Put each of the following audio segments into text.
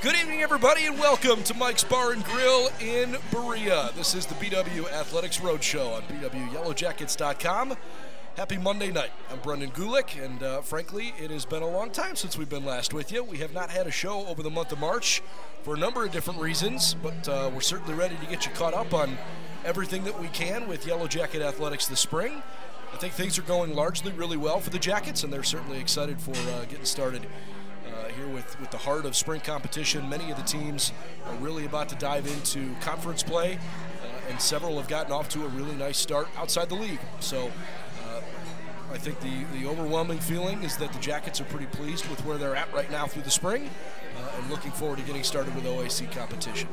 Good evening, everybody, and welcome to Mike's Bar and Grill in Berea. This is the BW Athletics Roadshow on BWYellowJackets.com. Happy Monday night. I'm Brendan Gulick, and frankly, it has been a long time since we've been last with you. We have not had a show over the month of March for a number of different reasons, but we're certainly ready to get you caught up on everything that we can with Yellow Jacket Athletics this spring. I think things are going largely really well for the Jackets, and they're certainly excited for getting started here with the heart of spring competition. Many of the teams are really about to dive into conference play, and several have gotten off to a really nice start outside the league. So I think the overwhelming feeling is that the Jackets are pretty pleased with where they're at right now through the spring, and looking forward to getting started with OAC competition.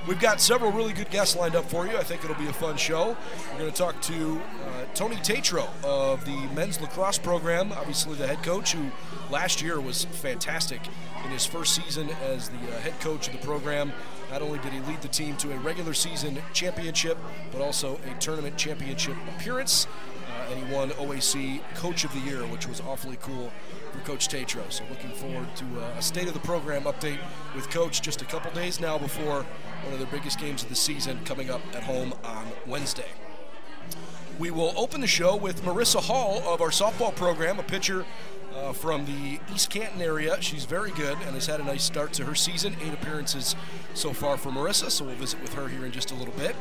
We've got several really good guests lined up for you. I think it'll be a fun show. We're going to talk to Tony Tatro of the men's lacrosse program, obviously the head coach, who last year was fantastic in his first season as the head coach of the program. Not only did he lead the team to a regular season championship, but also a tournament championship appearance, and he won OAC Coach of the Year, which was awfully cool for Coach Tatro. So looking forward to a State of the Program update with Coach just a couple days now before one of their biggest games of the season coming up at home on Wednesday. We will open the show with Marisa Hall of our softball program, a pitcher from the East Canton area. She's very good and has had a nice start to her season. 8 appearances so far for Marisa, so we'll visit with her here in just a little bit.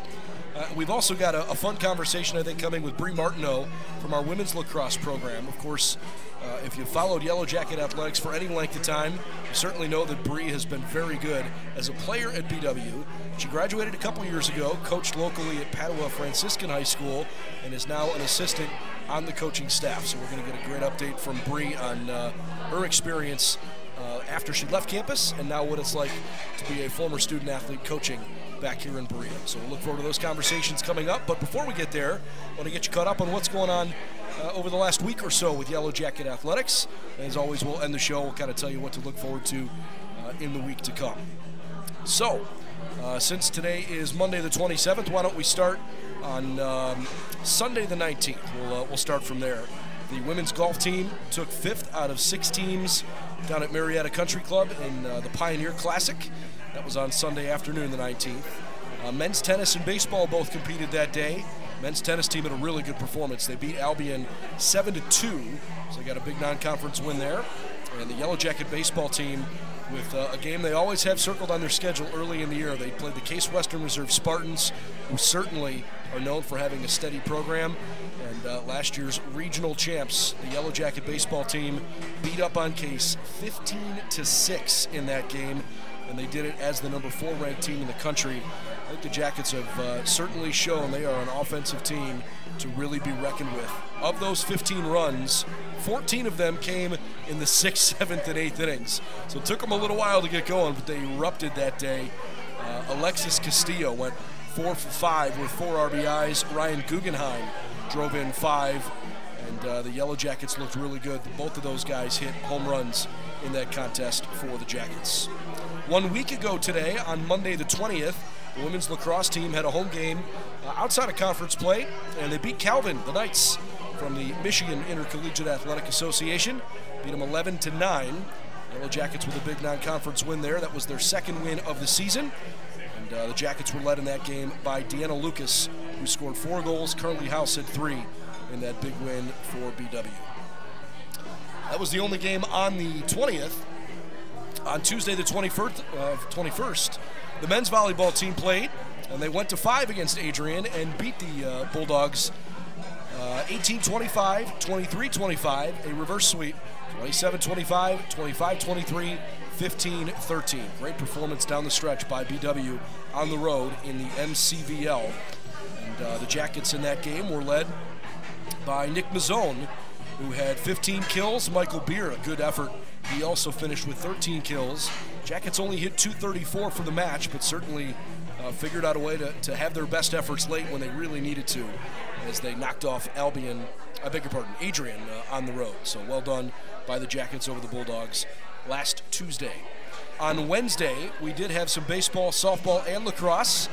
We've also got a fun conversation, I think, coming with Brie Martineau from our women's lacrosse program. Of course, if you've followed Yellow Jacket Athletics for any length of time, you certainly know that Brie has been very good as a player at BW. She graduated a couple years ago, coached locally at Padua Franciscan High School, and is now an assistant on the coaching staff. So we're going to get a great update from Brie on her experience after she left campus and now what it's like to be a former student athlete coaching back here in Berea. So we'll look forward to those conversations coming up. But before we get there, I want to get you caught up on what's going on over the last week or so with Yellow Jacket Athletics. And as always, we'll end the show. We'll kind of tell you what to look forward to in the week to come. So, since today is Monday the 27th, why don't we start on Sunday the 19th. We'll start from there. The women's golf team took 5th out of 6 teams down at Marietta Country Club in the Pioneer Classic. That was on Sunday afternoon, the 19th. Men's tennis and baseball both competed that day. Men's tennis team had a really good performance. They beat Albion 7-2, so they got a big non-conference win there. And the Yellow Jacket baseball team, with a game they always have circled on their schedule early in the year. They played the Case Western Reserve Spartans, who certainly are known for having a steady program. And last year's regional champs, the Yellow Jacket baseball team, beat up on Case 15-6 in that game, and they did it as the number 4 ranked team in the country. I think the Jackets have certainly shown they are an offensive team to really be reckoned with. Of those 15 runs, 14 of them came in the 6th, 7th, and 8th innings. So it took them a little while to get going, but they erupted that day. Alexis Castillo went 4 for 5 with 4 RBIs. Ryan Guggenheim drove in 5, and the Yellow Jackets looked really good. Both of those guys hit home runs in that contest for the Jackets. 1 week ago today, on Monday the 20th, the women's lacrosse team had a home game outside of conference play, and they beat Calvin, the Knights, from the Michigan Intercollegiate Athletic Association. Beat them 11-9. Yellow Jackets with a big non-conference win there. That was their 2nd win of the season. And the Jackets were led in that game by Deanna Lucas, who scored 4 goals. Carly House had 3 in that big win for BW. That was the only game on the 20th. On Tuesday the 21st, the men's volleyball team played, and they went to 5 against Adrian and beat the Bulldogs 18-25, 23-25, a reverse sweep, 27-25, 25-23, 15-13. Great performance down the stretch by BW on the road in the MCVL. And the Jackets in that game were led by Nick Mazzone, who had 15 kills. Michael Beer, a good effort. He also finished with 13 kills. Jackets only hit .234 for the match, but certainly figured out a way to have their best efforts late when they really needed to, as they knocked off Adrian on the road. So well done by the Jackets over the Bulldogs last Tuesday. On Wednesday, we did have some baseball, softball, and lacrosse.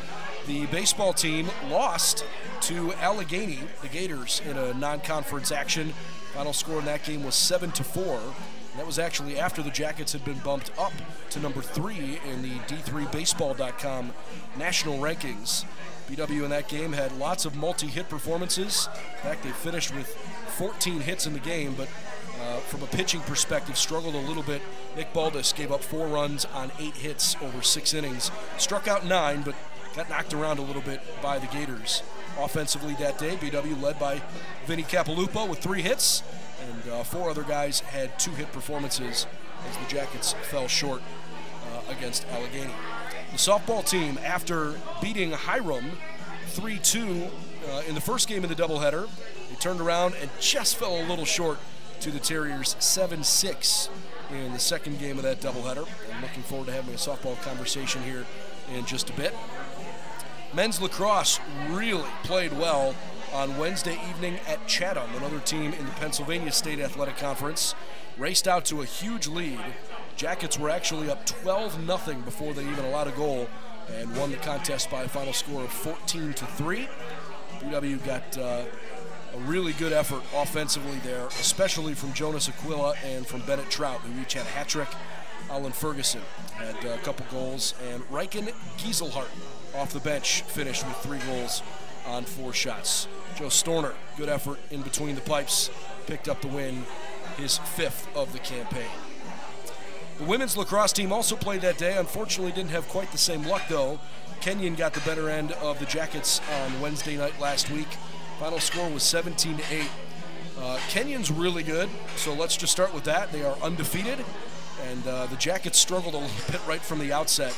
The baseball team lost to Allegheny, the Gators, in a non-conference action. Final score in that game was 7-4. And that was actually after the Jackets had been bumped up to number 3 in the D3Baseball.com national rankings. BW in that game had lots of multi-hit performances. In fact, they finished with 14 hits in the game, but from a pitching perspective, struggled a little bit. Nick Baldus gave up 4 runs on 8 hits over 6 innings. Struck out 9, but got knocked around a little bit by the Gators. Offensively that day, BW led by Vinny Capilupo with 3 hits, and 4 other guys had 2-hit performances as the Jackets fell short against Allegheny. The softball team, after beating Hiram 3-2 in the first game of the doubleheader, they turned around and just fell a little short to the Terriers 7-6 in the second game of that doubleheader. I'm looking forward to having a softball conversation here in just a bit. Men's lacrosse really played well on Wednesday evening at Chatham. Another team in the Pennsylvania State Athletic Conference raced out to a huge lead. Jackets were actually up 12-0 before they even allowed a goal and won the contest by a final score of 14-3. BW got a really good effort offensively there, especially from Jonas Aquila and from Bennett Trout, who each had a hat trick. Alan Ferguson had a couple goals, and Riken Gieselhart off the bench finished with 3 goals on 4 shots. Joe Storner, good effort in between the pipes, picked up the win, his 5th of the campaign. The women's lacrosse team also played that day. Unfortunately, didn't have quite the same luck, though. Kenyon got the better end of the Jackets on Wednesday night last week. Final score was 17-8. Kenyon's really good, so let's just start with that. They are undefeated, and the Jackets struggled a little bit right from the outset.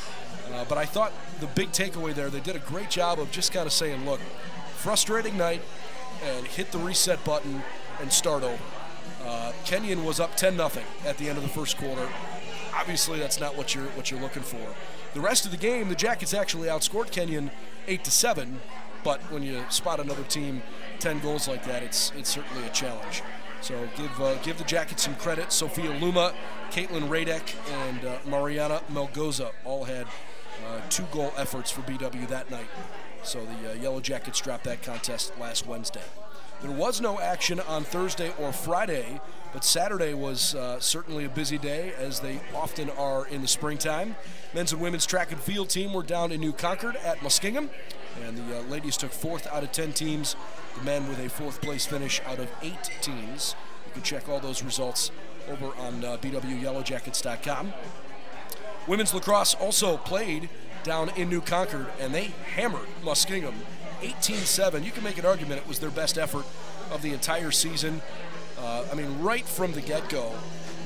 But I thought the big takeaway there, they did a great job of just kind of saying, look, frustrating night, and hit the reset button and start over. Kenyon was up 10-0 at the end of the first quarter. Obviously, that's not what you're looking for. The rest of the game, the Jackets actually outscored Kenyon 8-7, but when you spot another team 10 goals like that, it's certainly a challenge. So give the Jackets some credit. Sophia Luma, Caitlin Radek, and Mariana Melgoza all had 2-goal efforts for BW that night. So the Yellow Jackets dropped that contest last Wednesday. There was no action on Thursday or Friday, but Saturday was certainly a busy day, as they often are in the springtime. Men's and women's track and field team were down in New Concord at Muskingum, and the ladies took 4th out of 10 teams. The men with a 4th place finish out of 8 teams. You can check all those results over on BWYellowJackets.com. Women's lacrosse also played down in New Concord, and they hammered Muskingum 18-7. You can make an argument it was their best effort of the entire season. I mean, right from the get-go,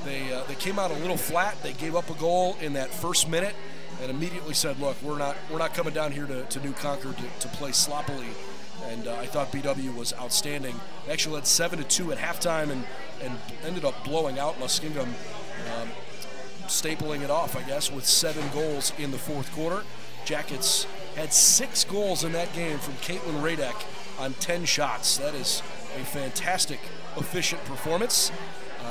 they came out a little flat. They gave up a goal in that first minute and immediately said, look, we're not coming down here to New Concord to play sloppily. And I thought BW was outstanding. They actually led 7-2 at halftime and ended up blowing out Muskingum, stapling it off, I guess, with 7 goals in the 4th quarter. Jackets had 6 goals in that game from Caitlin Radek on 10 shots. That is a fantastic, efficient performance.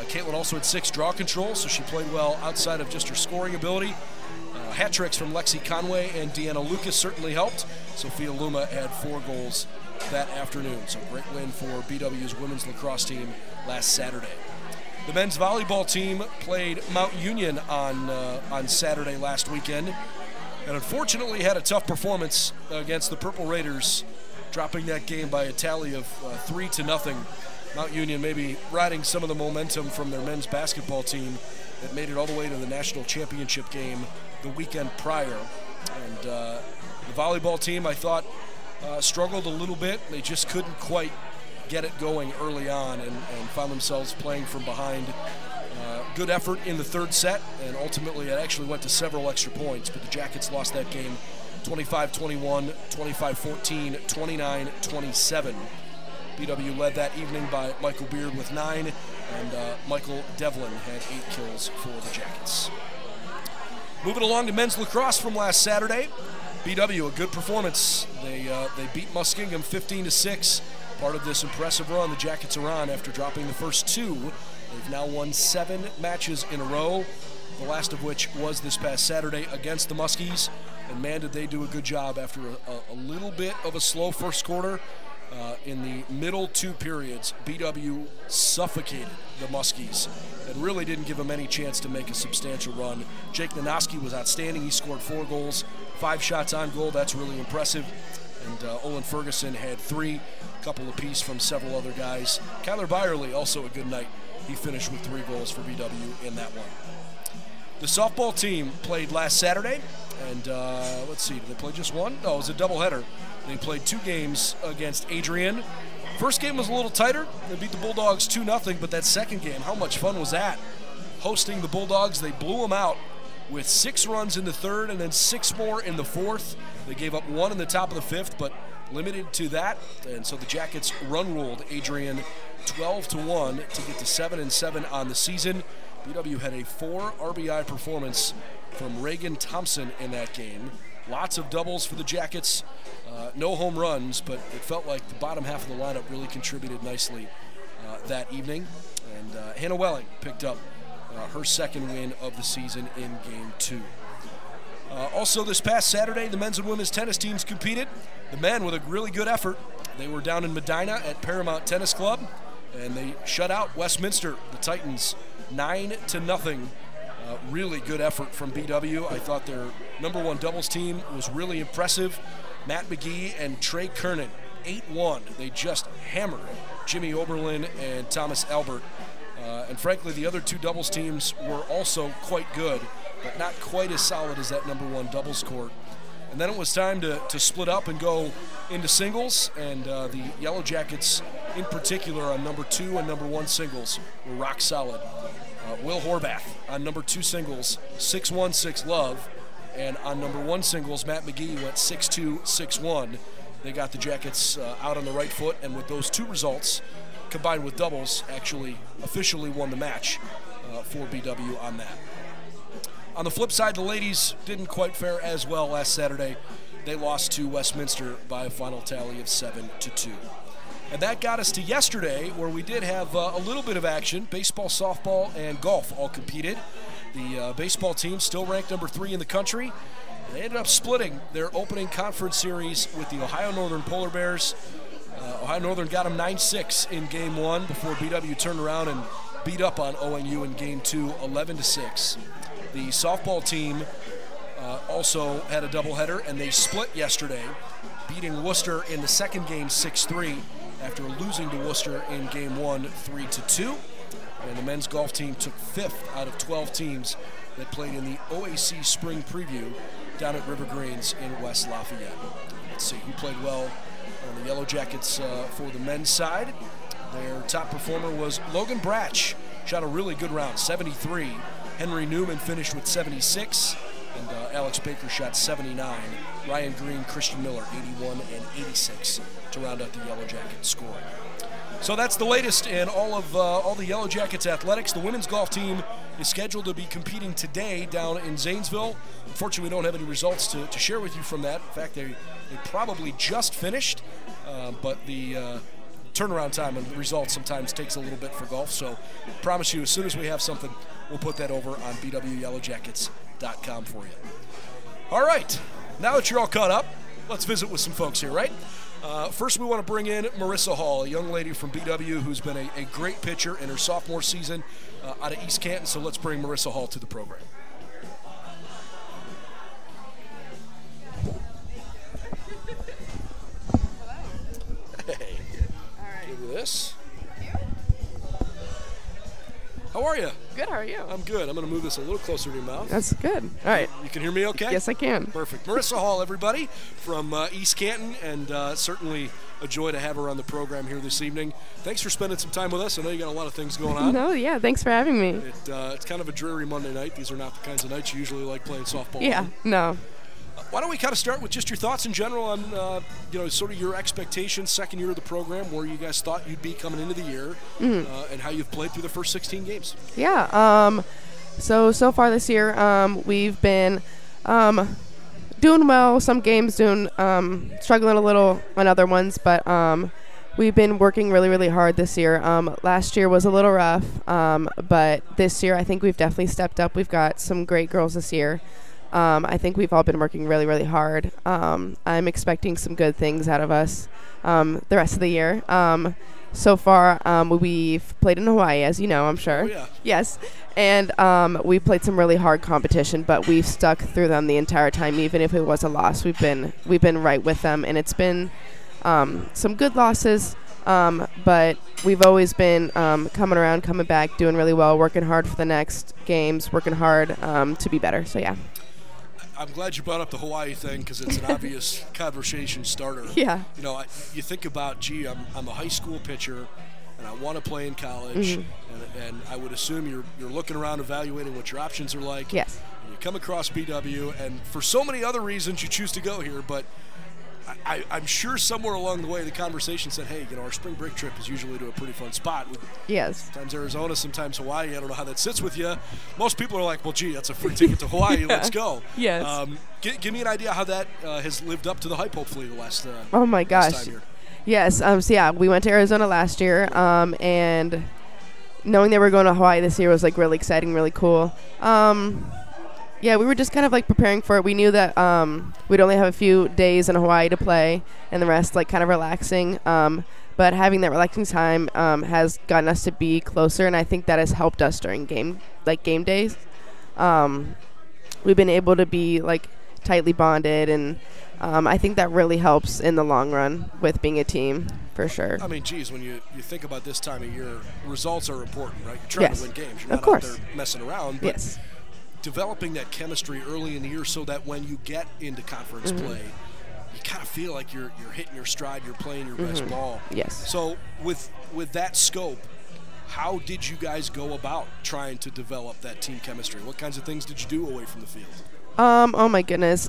Caitlin also had 6 draw controls, so she played well outside of just her scoring ability. Hat tricks from Lexi Conway and Deanna Lucas certainly helped. Sophia Luma had 4 goals that afternoon. So great win for BW's women's lacrosse team last Saturday. The men's volleyball team played Mount Union on Saturday last weekend, and unfortunately had a tough performance against the Purple Raiders, dropping that game by a tally of 3-0. Mount Union maybe riding some of the momentum from their men's basketball team that made it all the way to the national championship game the weekend prior. And the volleyball team, I thought, struggled a little bit. They just couldn't quite get it going early on and found themselves playing from behind. Good effort in the 3rd set, and ultimately it actually went to several extra points, but the Jackets lost that game 25-21, 25-14, 29-27. BW led that evening by Michael Beard with 9, and Michael Devlin had 8 kills for the Jackets. Moving along to men's lacrosse from last Saturday, BW, a good performance. They beat Muskingum 15-6. Part of this impressive run the Jackets are on after dropping the first 2. They've now won 7 matches in a row, the last of which was this past Saturday against the Muskies. And man, did they do a good job after a little bit of a slow first quarter. In the middle two periods, BW suffocated the Muskies and really didn't give them any chance to make a substantial run. Jake Nanoski was outstanding. He scored 4 goals, 5 shots on goal. That's really impressive. And Olin Ferguson had 3, a couple apiece from several other guys. Kyler Byerly, also a good night. He finished with 3 goals for BW in that one. The softball team played last Saturday, and let's see, did they play just one? No, it was a doubleheader. They played 2 games against Adrian. First game was a little tighter. They beat the Bulldogs 2-0, but that second game, how much fun was that? Hosting the Bulldogs, they blew them out with 6 runs in the third and then 6 more in the fourth. They gave up 1 in the top of the fifth, but limited to that. And so the Jackets run-ruled Adrian 12-1 to get to 7-7 on the season. BW had a 4 RBI performance from Reagan Thompson in that game. Lots of doubles for the Jackets. No home runs, but it felt like the bottom half of the lineup really contributed nicely that evening. And Hannah Welling picked up her second win of the season in Game 2. Also this past Saturday, the men's and women's tennis teams competed. The men with a really good effort. They were down in Medina at Paramount Tennis Club, and they shut out Westminster, the Titans, 9-0. Really good effort from BW. I thought their #1 doubles team was really impressive. Matt McGee and Trey Kernan, 8-1. They just hammered Jimmy Oberlin and Thomas Albert. And frankly, the other 2 doubles teams were also quite good, but not quite as solid as that #1 doubles court. And then it was time to split up and go into singles, and the Yellow Jackets in particular on #2 and #1 singles were rock solid. Will Horvath on #2 singles, 6-1, 6-love. And on #1 singles, Matt McGee went 6-2, 6-1. They got the Jackets out on the right foot, and with those 2 results, combined with doubles, actually officially won the match for BW on that. On the flip side, the ladies didn't quite fare as well last Saturday. They lost to Westminster by a final tally of 7-2. And that got us to yesterday, where we did have a little bit of action. Baseball, softball, and golf all competed. The baseball team still ranked #3 in the country. They ended up splitting their opening conference series with the Ohio Northern Polar Bears. Ohio Northern got them 9-6 in Game 1 before BW turned around and beat up on ONU in Game 2, 11-6. The softball team also had a doubleheader, and they split yesterday, beating Worcester in the second game 6-3 after losing to Worcester in Game 1, 3-2. And the men's golf team took 5th out of 12 teams that played in the OAC Spring Preview down at River Greens in West Lafayette. Let's see who played well on the Yellow Jackets for the men's side. Their top performer was Logan Bratch. Shot a really good round, 73. Henry Newman finished with 76. And Alex Baker shot 79. Ryan Green, Christian Miller, 81 and 86 to round out the Yellow Jackets scoring. So that's the latest in all the Yellow Jackets athletics. The women's golf team is scheduled to be competing today down in Zanesville. Unfortunately, we don't have any results to share with you from that. In fact, they probably just finished, but the turnaround time and the results sometimes takes a little bit for golf. So I promise you, as soon as we have something, we'll put that over on bwyellowjackets.com for you. All right, now that you're all caught up, let's visit with some folks here, right? First, we want to bring in Marisa Hall, a young lady from BW who's been a great pitcher in her sophomore season out of East Canton. So let's bring Marisa Hall to the program. Hey, all right. Give you this. How are you? Good, how are you? I'm good. I'm going to move this a little closer to your mouth. That's good. All right. You can hear me okay? Yes, I can. Perfect. Marisa Hall, everybody, from East Canton, and certainly a joy to have her on the program here this evening. Thanks for spending some time with us. I know you got a lot of things going on. No, yeah, thanks for having me. It's kind of a dreary Monday night. These are not the kinds of nights you usually like playing softball. Yeah, no. Why don't we kind of start with just your thoughts in general on, sort of your expectations, second year of the program, where you guys thought you'd be coming into the year, and how you've played through the first 16 games. Yeah, so far this year, we've been doing well. Some games struggling a little on other ones, but we've been working really, really hard this year. Last year was a little rough, but this year I think we've definitely stepped up. We've got some great girls this year. I think we've all been working really, really hard. I'm expecting some good things out of us the rest of the year. So far, we've played in Hawaii, as you know, I'm sure. Oh, yeah. Yes. And we've played some really hard competition, but we've stuck through them the entire time. Even if it was a loss, we've been right with them, and it's been some good losses. But we've always been coming around, coming back, doing really well, working hard for the next games, working hard to be better. So, yeah. I'm glad you brought up the Hawaii thing because it's an obvious conversation starter. Yeah. You know, you think about, gee, I'm a high school pitcher, and I want to play in college, and I would assume you're looking around, evaluating what your options are like. Yes. And you come across BW, and for so many other reasons you choose to go here, but I'm sure somewhere along the way the conversation said, hey, you know, our spring break trip is usually to a pretty fun spot. Yes. Sometimes Arizona, sometimes Hawaii. I don't know how that sits with you. Most people are like, well, gee, that's a free ticket to Hawaii. Let's go. Yes. Give me an idea how that has lived up to the hype, hopefully, the last oh, my gosh. time here. Yes. So, yeah, we went to Arizona last year, and knowing that we're going to Hawaii this year was, like, really exciting, really cool. Yeah, we were just kind of like preparing for it. We knew that we'd only have a few days in Hawaii to play, and the rest like kind of relaxing. But having that relaxing time has gotten us to be closer, and I think that has helped us during game days. We've been able to be like tightly bonded, and I think that really helps in the long run with being a team, for sure. I mean, geez, when you think about this time of year, results are important, right? You're trying to win games. You're not out there messing around. But yes. Developing that chemistry early in the year so that when you get into conference play, you kind of feel like you're hitting your stride, you're playing your best ball. Yes. So with that scope, how did you guys go about trying to develop that team chemistry? What kinds of things did you do away from the field? Oh my goodness.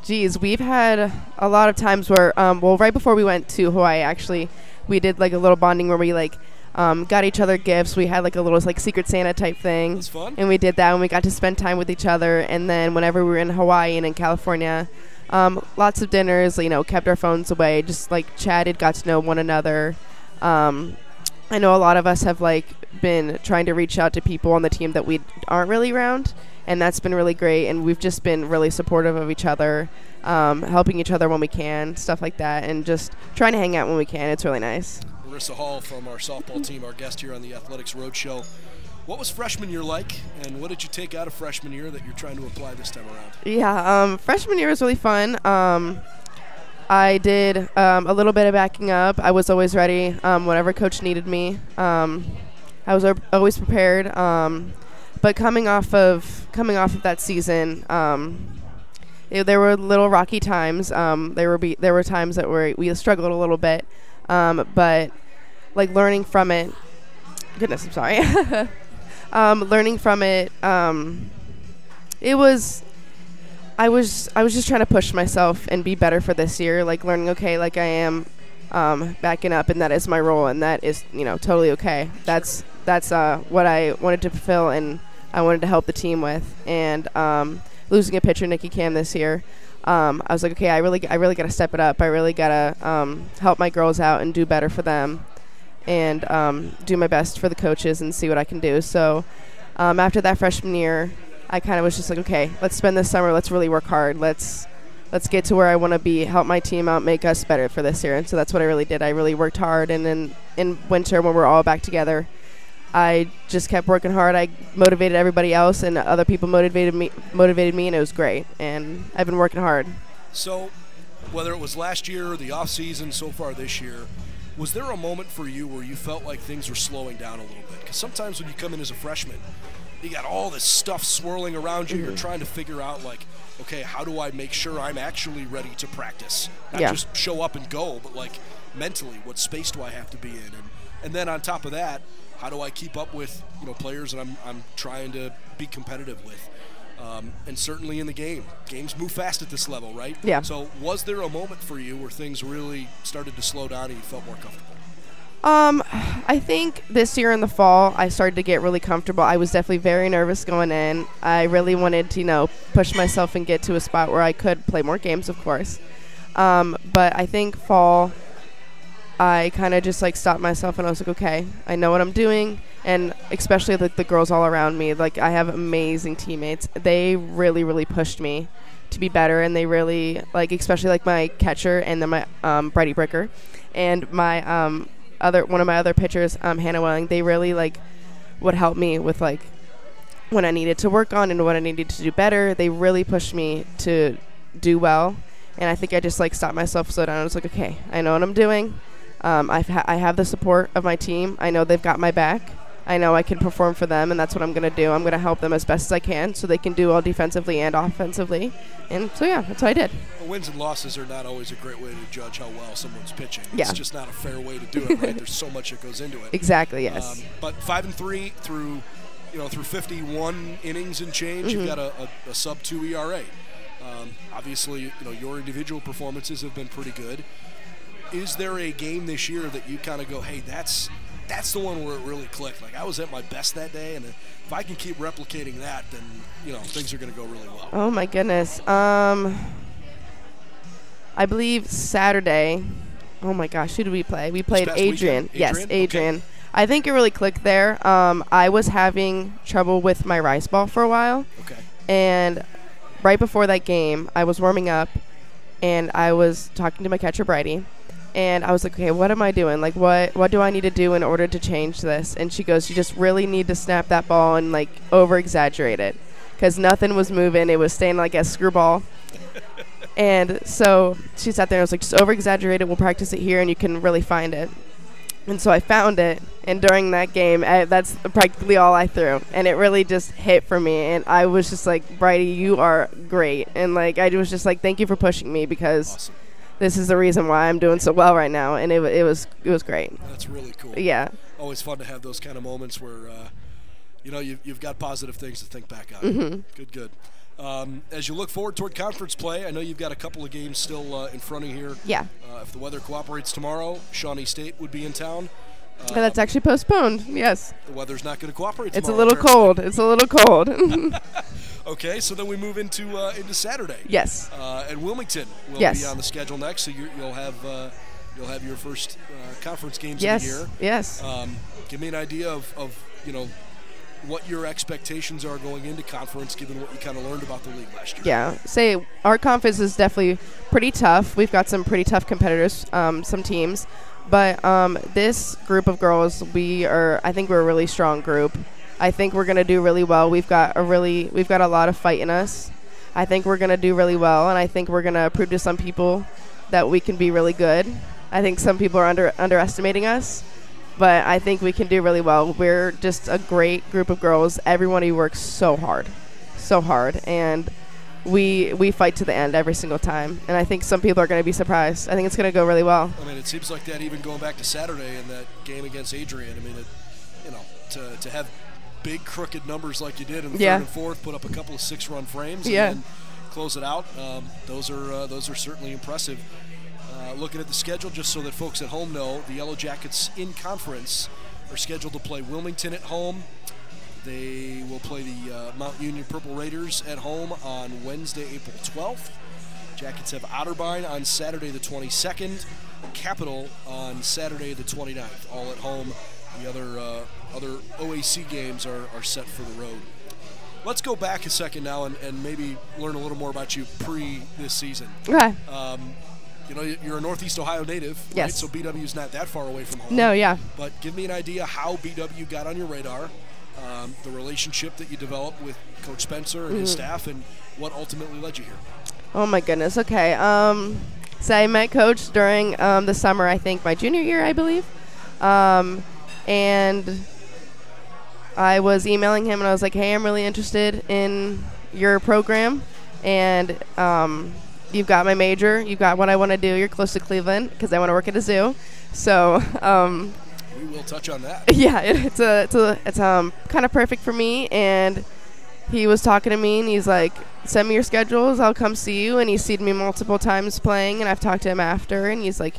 Geez, we've had a lot of times where, well, right before we went to Hawaii, actually, we did like a little bonding where we like got each other gifts. We had like a little like Secret Santa type thing. That's fun. And we did that, and we got to spend time with each other. And then whenever we were in Hawaii and in California, lots of dinners, you know, kept our phones away, just like chatted, got to know one another. I know a lot of us have like been trying to reach out to people on the team that we aren't really around, and that's been really great. And we've just been really supportive of each other, helping each other when we can, stuff like that, and just trying to hang out when we can. It's really nice. Marisa Hall from our softball team, our guest here on the Athletics Roadshow. What was freshman year like, and what did you take out of freshman year that you're trying to apply this time around? Yeah, freshman year was really fun. I did a little bit of backing up. I was always ready whenever coach needed me. I was always prepared. But coming off of that season, there were little rocky times. There were times that we struggled a little bit, but like learning from it. Goodness, I'm sorry. Learning from it, it was. I was just trying to push myself and be better for this year. Like learning, okay, like I am backing up, and that is my role, and that is, you know, totally okay. That's what I wanted to fulfill, and I wanted to help the team with. And losing a pitcher, Nikki Cam, this year, I was like, okay, I really got to step it up. I really got to help my girls out and do better for them, and do my best for the coaches and see what I can do. So after that freshman year, I kind of was just like, okay, let's spend this summer. Let's really work hard. Let's get to where I want to be, help my team out, make us better for this year. And so that's what I really did. I really worked hard. And then in winter, when we're all back together, I just kept working hard. I motivated everybody else, and other people motivated me, and it was great. And I've been working hard. So whether it was last year or the off season so far this year, was there a moment for you where you felt like things were slowing down a little bit? Because sometimes when you come in as a freshman, you got all this stuff swirling around you. You're trying to figure out, like, okay, how do I make sure I'm actually ready to practice? Not just show up and go, but, like, mentally, what space do I have to be in? And then on top of that, how do I keep up with, you know, players that I'm trying to be competitive with? And certainly in the game. Games move fast at this level, right? Yeah. So was there a moment for you where things really started to slow down and you felt more comfortable? I think this year in the fall, I started to get really comfortable. I was definitely very nervous going in. I really wanted to, you know, push myself and get to a spot where I could play more games, of course. But I think fall, I kind of just like stopped myself, and I was like, okay, I know what I'm doing. and especially the girls all around me. Like, I have amazing teammates. They really, really pushed me to be better, and they really, like, especially like my catcher and then my Brady Bricker and my one of my other pitchers, Hannah Welling. They really like would help me with like when I needed to work on and what I needed to do better. They really pushed me to do well, and I think I just like stopped myself, slowed down. I was like, okay, I know what I'm doing. I have the support of my team. I know they've got my back. I know I can perform for them, and that's what I'm going to do. I'm going to help them as best as I can so they can do well defensively and offensively. And so, yeah, that's what I did. Well, wins and losses are not always a great way to judge how well someone's pitching. Yeah. It's just not a fair way to do it, right? There's so much that goes into it. Exactly, yes. But 5-3 through 51 innings and change, you've got a sub-2 ERA. Obviously, your individual performances have been pretty good. Is there a game this year that you kind of go, hey, that's the one where it really clicked? Like, I was at my best that day, and if I can keep replicating that, then things are going to go really well. Oh my goodness. I believe Saturday. Oh my gosh, who did we play? We played Adrian. Yes, Adrian. Okay. I think it really clicked there. I was having trouble with my rice ball for a while. Okay. And right before that game, I was warming up, and I was talking to my catcher, Brady. And I was like, okay, what am I doing? Like, what do I need to do in order to change this? And she goes, you just really need to snap that ball and, like, over-exaggerate it. Because nothing was moving. It was staying like a screwball. And so she sat there and was like, just over-exaggerate it. We'll practice it here, and you can really find it. And so I found it. And during that game, that's practically all I threw. And it really just hit for me. And I was just like, Brady, you are great. And, like, I was just like, thank you for pushing me because awesome. This is the reason why I'm doing so well right now, and it was great. That's really cool. Yeah. Always fun to have those kind of moments where, you've got positive things to think back on. Mm-hmm. Good. As you look forward toward conference play, I know you've got a couple of games still in front of you here. Yeah. If the weather cooperates tomorrow, Shawnee State would be in town. That's actually postponed, yes. The weather's not going to cooperate tomorrow. It's a little cold. It's a little cold. Okay, so then we move into Saturday. Yes. And Wilmington will be on the schedule next, so you'll have your first conference games of the year. Yes. Give me an idea of what your expectations are going into conference, given what you kind of learned about the league last year. Yeah. Say our conference is definitely pretty tough. We've got some pretty tough competitors, some teams, but this group of girls, I think we're a really strong group. I think we're going to do really well. We've got a lot of fight in us. I think we're going to do really well, and I think we're going to prove to some people that we can be really good. I think some people are underestimating us, but I think we can do really well. We're just a great group of girls. Everybody works so hard, and we fight to the end every single time, and I think some people are going to be surprised. I think it's going to go really well. I mean, it seems like that even going back to Saturday in that game against Adrian. I mean, to have big crooked numbers like you did in the third and fourth, put up a couple of 6-run frames, and then close it out. Those are certainly impressive. Looking at the schedule, just so that folks at home know, the Yellow Jackets in conference are scheduled to play Wilmington at home. They will play the Mount Union Purple Raiders at home on Wednesday, April 12th. Jackets have Otterbein on Saturday the 22nd, Capital on Saturday the 29th, all at home. The other OAC games are set for the road. Let's go back a second now and maybe learn a little more about you pre this season. Okay. You're a Northeast Ohio native, right? Yes. So BW's not that far away from home. No, yeah. But give me an idea how BW got on your radar, the relationship that you developed with Coach Spencer and his staff, and what ultimately led you here. Oh, my goodness. Okay. So I met Coach during the summer, I think, my junior year, I believe. And I was emailing him, and I was like, hey, I'm really interested in your program, and you've got my major, you've got what I want to do, you're close to Cleveland, because I want to work at a zoo. So we will touch on that. Yeah, it's kind of perfect for me, and he was talking to me, and he's like, send me your schedules, I'll come see you, and he's seen me multiple times playing, and I've talked to him after, and he's like,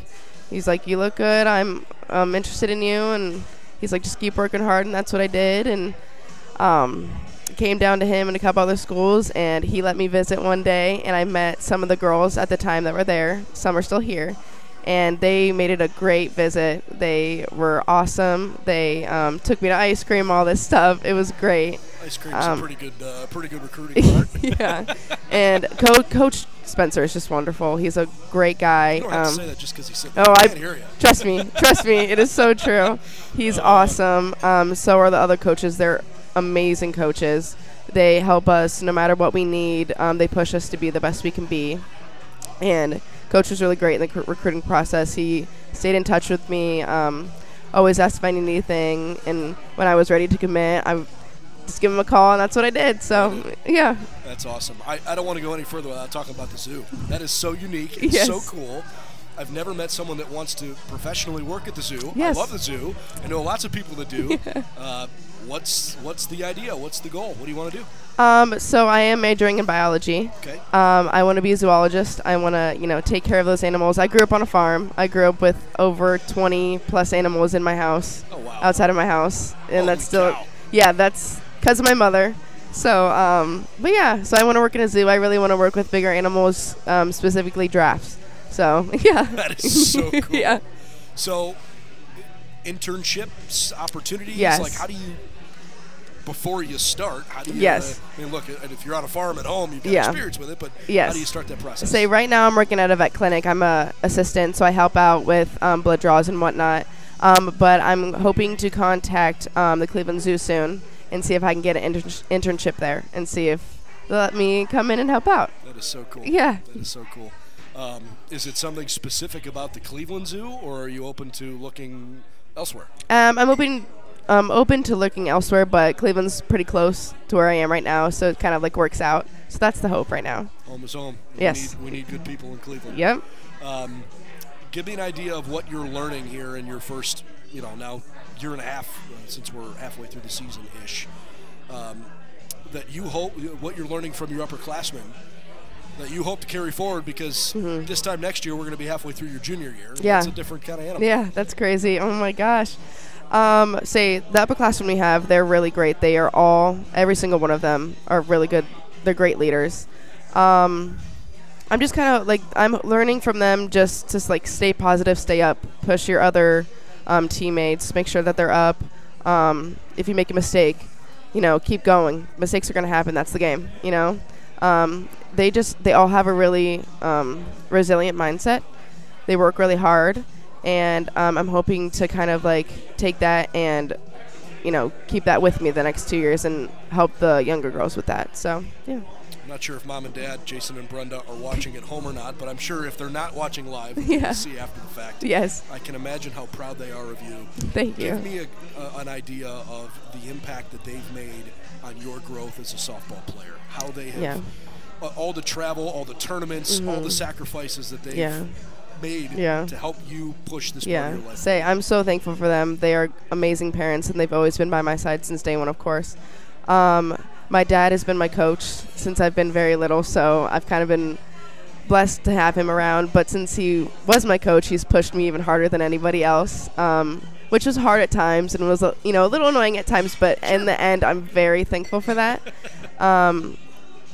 you look good, I'm interested in you, and he's like, just keep working hard, and that's what I did. And came down to him and a couple other schools, and he let me visit one day, and I met some of the girls at the time that were there. Some are still here, and they made it a great visit. They were awesome. They took me to ice cream, all this stuff. It was great. Ice cream's a pretty good recruiting part. Yeah, and Coach Spencer is just wonderful. He's a great guy. You don't have to say that just because he said that. I can't hear you. Trust me, it is so true. He's awesome. So are the other coaches. They're amazing coaches. They help us no matter what we need. They push us to be the best we can be. And Coach was really great in the recruiting process. He stayed in touch with me, always asked if I needed anything. And when I was ready to commit, I just give him a call, and that's what I did. So, yeah. That's awesome. I don't want to go any further without talking about the zoo. That is so unique. It's yes. so cool. I've never met someone that wants to professionally work at the zoo. Yes. I love the zoo. I know lots of people that do. What's the idea? What's the goal? What do you want to do? So I am majoring in biology. Okay. I want to be a zoologist. I want to, take care of those animals. I grew up on a farm. I grew up with over 20 plus animals in my house. Oh, wow. Outside of my house, and Holy that's still, cow. Yeah, that's because of my mother. So, but yeah, so I want to work in a zoo. I really want to work with bigger animals, specifically giraffes. So, yeah. That is so cool. Yeah. So, internships, opportunities. Yes. Like, how do you? Before you start, how do you? Yes. I mean, look, and if you're on a farm at home, you've got experience with it. But yes. How do you start that process? Say right now, I'm working at a vet clinic. I'm a assistant, so I help out with blood draws and whatnot. But I'm hoping to contact the Cleveland Zoo soon and see if I can get an internship there and see if they'll let me come in and help out. That is so cool. Yeah. That is so cool. Is it something specific about the Cleveland Zoo, or are you open to looking elsewhere? I'm open to looking elsewhere, but Cleveland's pretty close to where I am right now, so it kind of like works out. So that's the hope right now. Home is home. Yes. We need good people in Cleveland. Yep. Give me an idea of what you're learning here in your first, now year and a half, since we're halfway through the season-ish, that you hope, what you're learning from your upperclassmen, that you hope to carry forward, because this time next year we're going to be halfway through your junior year. Yeah. That's a different kind of animal. Yeah, that's crazy. Oh, my gosh. Say the upperclassmen we have, they're really great. They are every single one of them are really good. They're great leaders. I'm just kind of I'm learning from them just to stay positive, stay up, push your other teammates, make sure that they're up. If you make a mistake, keep going. Mistakes are going to happen. That's the game, They all have a really resilient mindset. They work really hard, and I'm hoping to kind of take that and keep that with me the next 2 years and help the younger girls with that. So yeah. I'm not sure if Mom and Dad, Jason and Brenda, are watching at home or not, but I'm sure if they're not watching live, they'll see after the fact. Yes. I can imagine how proud they are of you. Thank you. Give me an idea of the impact that they've made on your growth as a softball player. How they have, all the travel, all the tournaments, all the sacrifices that they've made to help you push this part of your life. I'm so thankful for them. They are amazing parents, and they've always been by my side since day one, of course. My dad has been my coach since I've been very little, so I've kind of been blessed to have him around. But since he was my coach, he's pushed me even harder than anybody else, which was hard at times and was a little annoying at times. But in the end, I'm very thankful for that.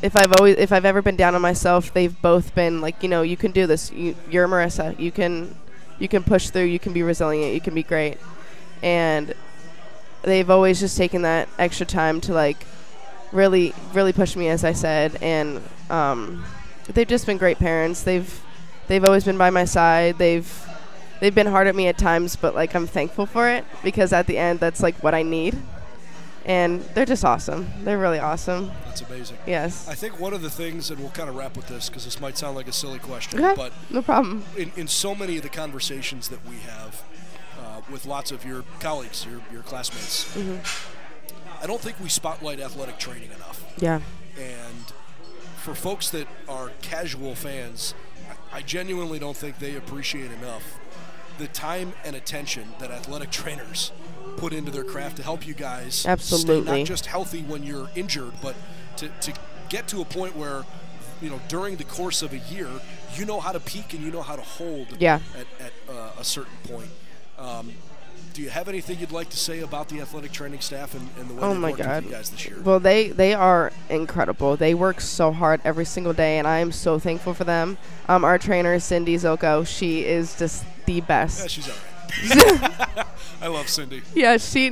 If I've ever been down on myself, they've both been you can do this. You're Marisa. You can push through. You can be resilient. You can be great. And they've always just taken that extra time to really, really push me, as I said. And they've just been great parents. They've always been by my side. They've been hard at me at times, but I'm thankful for it, because at the end, that's what I need. And they're just awesome. They're really awesome. That's amazing. Yes. I think one of the things, and we'll kind of wrap with this because this might sound like a silly question, but no problem. In so many of the conversations that we have with lots of your colleagues, your classmates, I don't think we spotlight athletic training enough. Yeah. And for folks that are casual fans, I genuinely don't think they appreciate enough the time and attention that athletic trainers put into their craft to help you guys stay not just healthy when you're injured, but to get to a point where, during the course of a year, you know how to peak and you know how to hold at a certain point. Do you have anything you'd like to say about the athletic training staff and the way Oh they've my worked God. with you guys this year? Well, they are incredible. They work so hard every single day, and I am so thankful for them. Our trainer, Cindy Zilko, she is just the best. Yeah, she's all right. I love Cindy. Yeah, she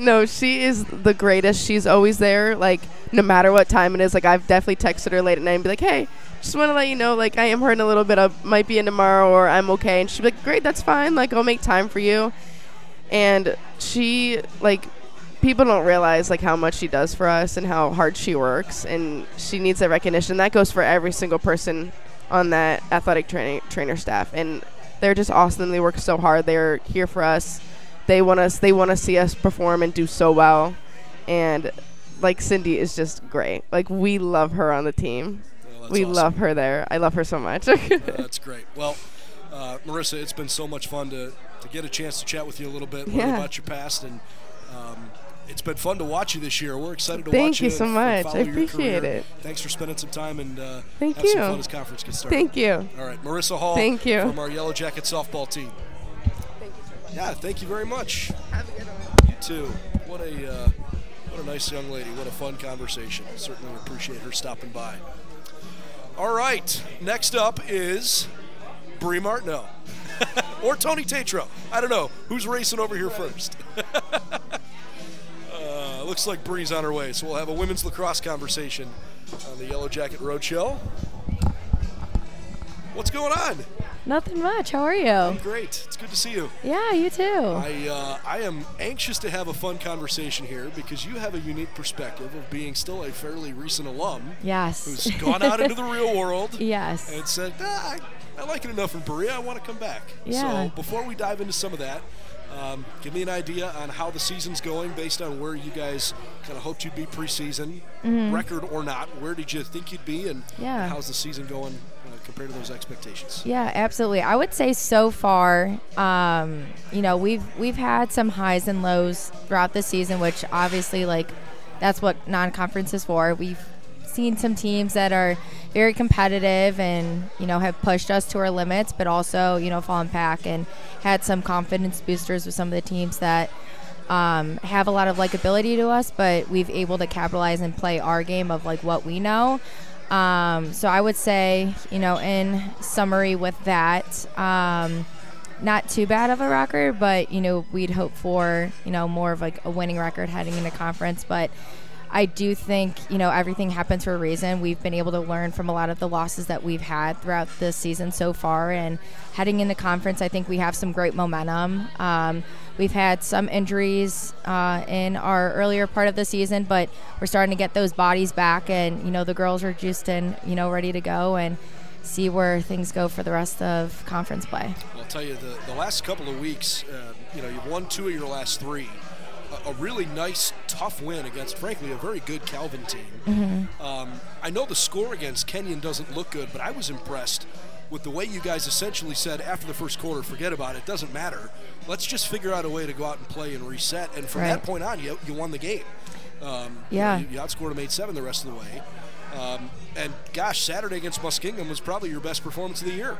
is the greatest. She's always there, like, no matter what time it is. Like, I've definitely texted her late at night and be like, hey, just want to let you know, like, I am hurting a little bit. I might be in tomorrow, or I'm okay. And she'd be like, great, that's fine. Like, I'll make time for you. And she, like, people don't realize, like, how much she does for us and how hard she works. And she needs that recognition. That goes for every single person on that athletic trainer staff. And they're just awesome. They work so hard. They're here for us. They want to see us perform and do so well. And, like, Cindy is just great. Like, we love her on the team. Well, we awesome. love her there. I love her so much. That's great. Well, Marisa, it's been so much fun to get a chance to chat with you a little bit, learn about your past, and it's been fun to watch you this year. We're excited to watch you. Thank you so much. I appreciate it. Thanks for spending some time and Thank have you. some fun as conference gets started. Thank you. All right, Marisa Hall Thank you. from our Yellow Jacket softball team. Thank you so much. Yeah, thank you very much. Have a good one. You too. What a nice young lady. What a fun conversation. Certainly appreciate her stopping by. All right, next up is Brie Martineau. Or Tony Tatro. I don't know. Who's racing over here first? Looks like Brie's on her way, so we'll have a women's lacrosse conversation on the Yellow Jacket Roadshow. What's going on? Nothing much. How are you? I'm great. It's good to see you. Yeah, you too. I am anxious to have a fun conversation here because you have a unique perspective of being still a fairly recent alum. Yes. Who's gone out into the real world. Yes. And said, I like it enough in Berea. I want to come back. Yeah. So before we dive into some of that, give me an idea on how the season's going based on where you guys kind of hoped you'd be preseason, record or not. Where did you think you'd be, and how's the season going compared to those expectations? Yeah, absolutely. I would say so far, we've had some highs and lows throughout the season, which obviously, like, that's what non-conference is for. We've seen some teams that are very competitive and, have pushed us to our limits, but also, fallen back and had some confidence boosters with some of the teams that have a lot of likability to us, but we've able to capitalize and play our game of, like, what we know. So I would say, in summary with that, not too bad of a record, but, we'd hope for, more of, like, a winning record heading into conference. But I do think, everything happens for a reason. We've been able to learn from a lot of the losses that we've had throughout this season so far. And heading into conference, I think we have some great momentum. We've had some injuries in our earlier part of the season, but we're starting to get those bodies back. And, the girls are just ready to go and see where things go for the rest of conference play. I'll tell you, the last couple of weeks, you've won 2 of your last 3. A really nice, tough win against, frankly, a very good Calvin team. I know the score against Kenyon doesn't look good, but I was impressed with the way you guys essentially said after the first quarter, forget about it, doesn't matter. Let's just figure out a way to go out and play and reset. And from that point on, you won the game. You outscored them 8-7 the rest of the way. And, gosh, Saturday against Muskingum was probably your best performance of the year.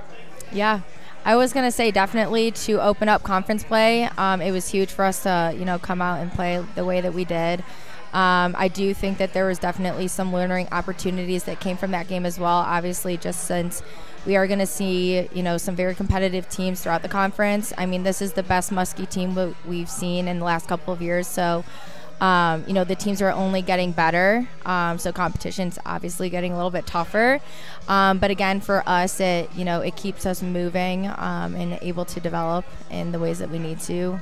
Yeah. I was going to say definitely to open up conference play. It was huge for us to, come out and play the way that we did. I do think that there was definitely some learning opportunities that came from that game as well, obviously, just since we are going to see, some very competitive teams throughout the conference. I mean, this is the best Muskie team we've seen in the last couple of years. So, the teams are only getting better. So competition's obviously getting a little bit tougher. But again, for us, it keeps us moving and able to develop in the ways that we need to.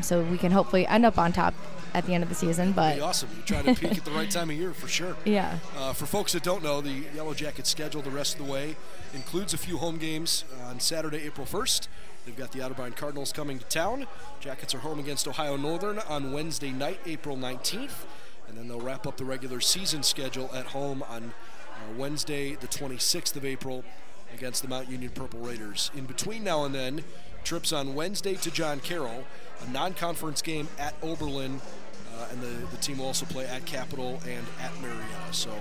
So we can hopefully end up on top at the end of the season. But that'd be awesome. You try to peak at the right time of year for sure. Yeah. For folks that don't know, the Yellow Jackets schedule the rest of the way includes a few home games on Saturday, April 1st. They've got the Otterbein Cardinals coming to town. Jackets are home against Ohio Northern on Wednesday night, April 19th. And then they'll wrap up the regular season schedule at home on Wednesday, the 26th of April, against the Mount Union Purple Raiders. In between now and then, trips on Wednesday to John Carroll, a non-conference game at Oberlin, and the team will also play at Capitol and at Marietta. So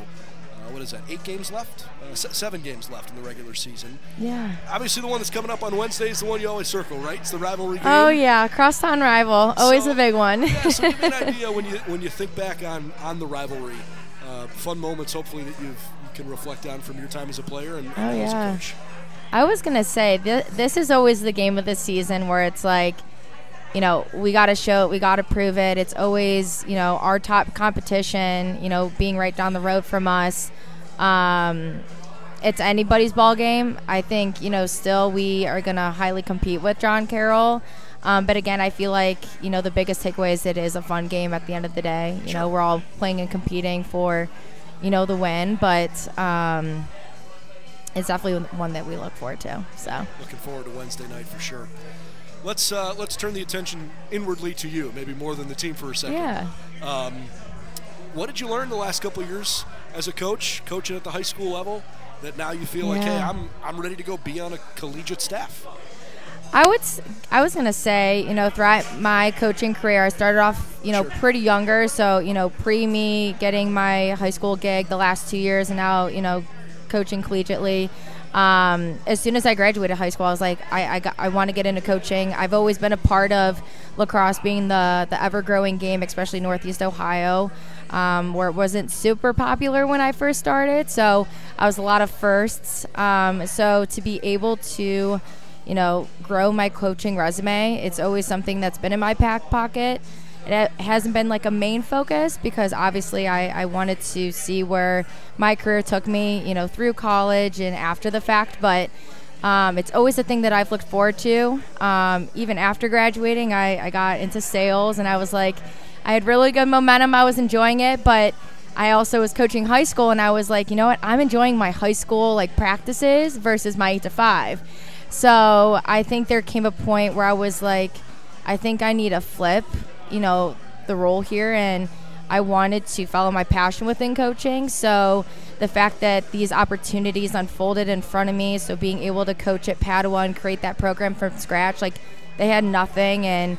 what is that, 8 games left? 7 games left in the regular season. Yeah. Obviously, the one that's coming up on Wednesday is the one you always circle, right? It's the rivalry game. Oh, yeah, crosstown rival, always a big one. Yeah, so give me an idea when you think back on the rivalry, fun moments, hopefully, that you can reflect on from your time as a player and as a coach. I was going to say, this is always the game of the season where it's like, you know, we got to show it, we got to prove it. It's always, you know, our top competition, you know, being right down the road from us. It's anybody's ball game. I think, you know, still we are going to highly compete with John Carroll. But again, I feel like, you know, the biggest takeaway is it is a fun game at the end of the day. You know, we're all playing and competing for, you know, the win, but it's definitely one that we look forward to. So looking forward to Wednesday night for sure. Let's turn the attention inwardly to you, maybe more than the team for a second. Yeah. What did you learn the last couple of years as a coach, coaching at the high school level, that now you feel like, hey, I'm ready to go be on a collegiate staff? I was going to say, you know, throughout my coaching career, I started off, you know, pretty younger. So, you know, me getting my high school gig the last 2 years and now, you know, coaching collegiately. As soon as I graduated high school, I was like, I want to get into coaching. I've always been a part of lacrosse being the ever-growing game, especially Northeast Ohio, where it wasn't super popular when I first started. So I was a lot of firsts. So to be able to, you know, grow my coaching resume, it's always something that's been in my back pocket. It hasn't been like a main focus because obviously I wanted to see where my career took me, you know, through college and after the fact. But it's always a thing that I've looked forward to. Even after graduating, I got into sales and I was like, I had really good momentum. I was enjoying it, but I also was coaching high school and I was like, you know what? I'm enjoying my high school like practices versus my 8 to 5. So I think there came a point where I was like, I think I need a flip, you know, the role here, and I wanted to follow my passion within coaching. So the fact that these opportunities unfolded in front of me, so being able to coach at Padua and create that program from scratch, like they had nothing and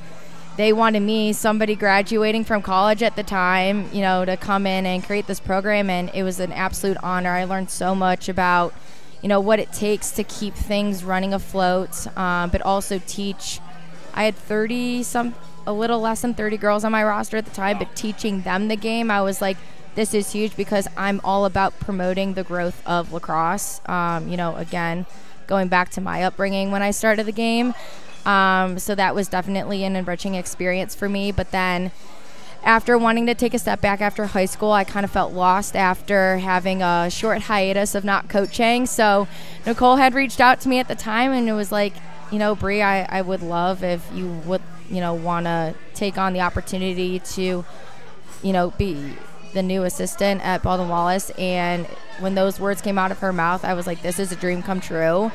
they wanted me, somebody graduating from college at the time, you know, to come in and create this program, and it was an absolute honor. I learned so much about, you know, what it takes to keep things running afloat, but also teach. I had a little less than 30 girls on my roster at the time, but teaching them the game, I was like, this is huge because I'm all about promoting the growth of lacrosse. You know, again, going back to my upbringing when I started the game. So that was definitely an enriching experience for me. But then after wanting to take a step back after high school, I kind of felt lost after having a short hiatus of not coaching. So Nicole had reached out to me at the time and it was like, you know, Brie, I would love if you would, you know, want to take on the opportunity to, you know, be the new assistant at Baldwin Wallace. And when those words came out of her mouth, I was like, this is a dream come true,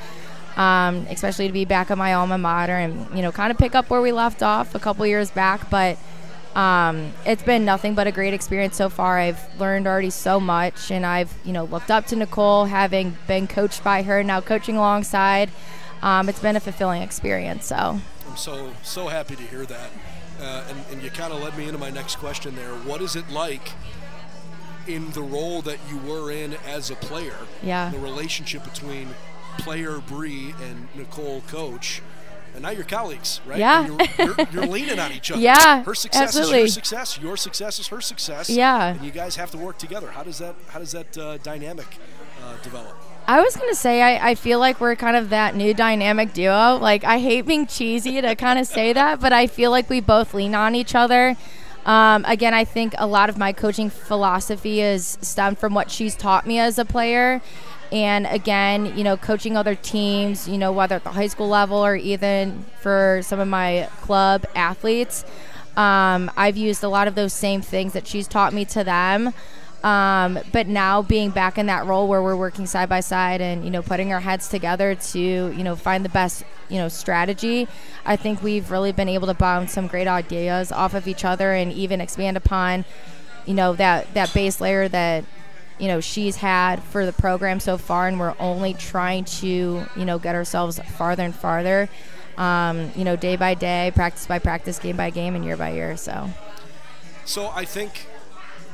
especially to be back at my alma mater and, you know, kind of pick up where we left off a couple years back. But it's been nothing but a great experience so far. I've learned already so much, and I've, you know, looked up to Nicole, having been coached by her, now coaching alongside. It's been a fulfilling experience. So I'm so happy to hear that. And you kind of led me into my next question there. What is it like in the role that you were in as a player? Yeah. The relationship between player Brie and Nicole coach, and now you're colleagues, right? Yeah. And you're leaning on each other. Yeah. Her success absolutely. is your success. Your success is her success. Yeah. And you guys have to work together. How does that dynamic develop? I was going to say, I feel like we're kind of that new dynamic duo. Like, I hate being cheesy to kind of say that, but I feel like we both lean on each other. Again, I think a lot of my coaching philosophy is stemmed from what she's taught me as a player. And again, you know, coaching other teams, you know, whether at the high school level or even for some of my club athletes, I've used a lot of those same things that she's taught me to them. But now being back in that role where we're working side by side and, you know, putting our heads together to, you know, find the best, you know, strategy, I think we've really been able to bounce some great ideas off of each other and even expand upon, you know, that base layer that, you know, she's had for the program so far. And we're only trying to, you know, get ourselves farther and farther, you know, day by day, practice by practice, game by game, and year by year. So I think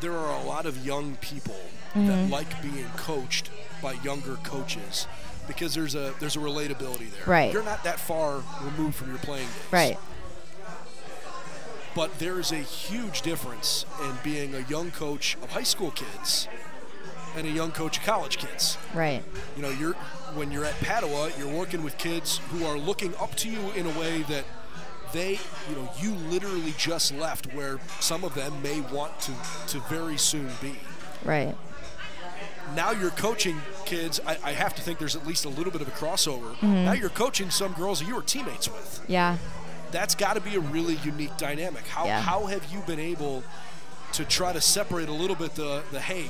there are a lot of young people that like being coached by younger coaches because there's a relatability there. Right. You're not that far removed from your playing days. Right. But there is a huge difference in being a young coach of high school kids and a young coach of college kids. Right. You know, when you're at Padua, you're working with kids who are looking up to you in a way that you literally just left where some of them may want to very soon be. Right. Now you're coaching kids. I have to think there's at least a little bit of a crossover. Now you're coaching some girls that you were teammates with. Yeah. That's got to be a really unique dynamic. How have you been able to try to separate a little bit the hey,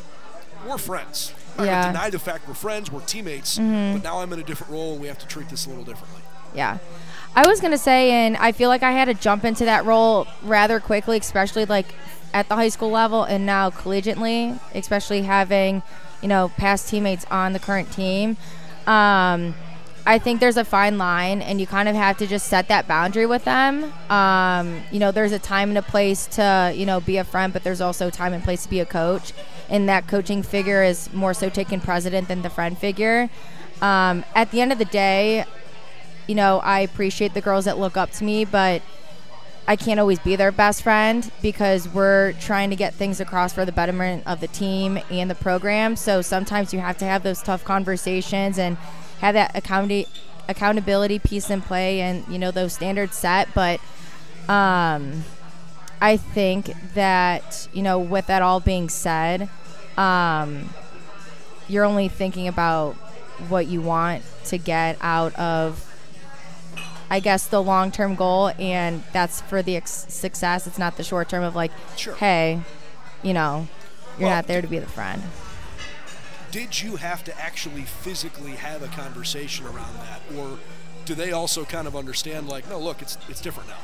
we're friends. I'm not gonna deny the fact we're friends, we're teammates, but now I'm in a different role and we have to treat this a little differently. Yeah. I was going to say, and I feel like I had to jump into that role rather quickly, especially like at the high school level and now collegiately, especially having, past teammates on the current team. I think there's a fine line, and you kind of have to just set that boundary with them. There's a time and a place to, be a friend, but there's also time and place to be a coach. And that coaching figure is more so taking precedent than the friend figure. At the end of the day, I appreciate the girls that look up to me, but I can't always be their best friend because we're trying to get things across for the betterment of the team and the program. So sometimes you have to have those tough conversations and have that accountability piece in play and, those standards set. But I think that, with that all being said, you're only thinking about what you want to get out of, I guess, the long-term goal, and that's for the success. It's not the short-term of like, hey, you're not there to be the friend. Did you have to actually physically have a conversation around that, or do they also kind of understand like, no, look, it's different now?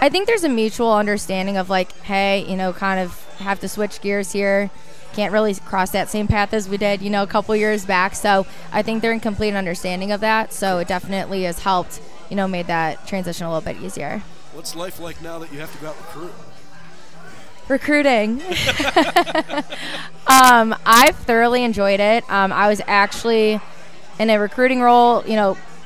I think there's a mutual understanding of like, hey, kind of have to switch gears here. Can't really cross that same path as we did, a couple years back. So I think they're in complete understanding of that. So it definitely has helped, made that transition a little bit easier. What's life like now that you have to go out and recruit? Recruiting. I've thoroughly enjoyed it. I was actually in a recruiting role,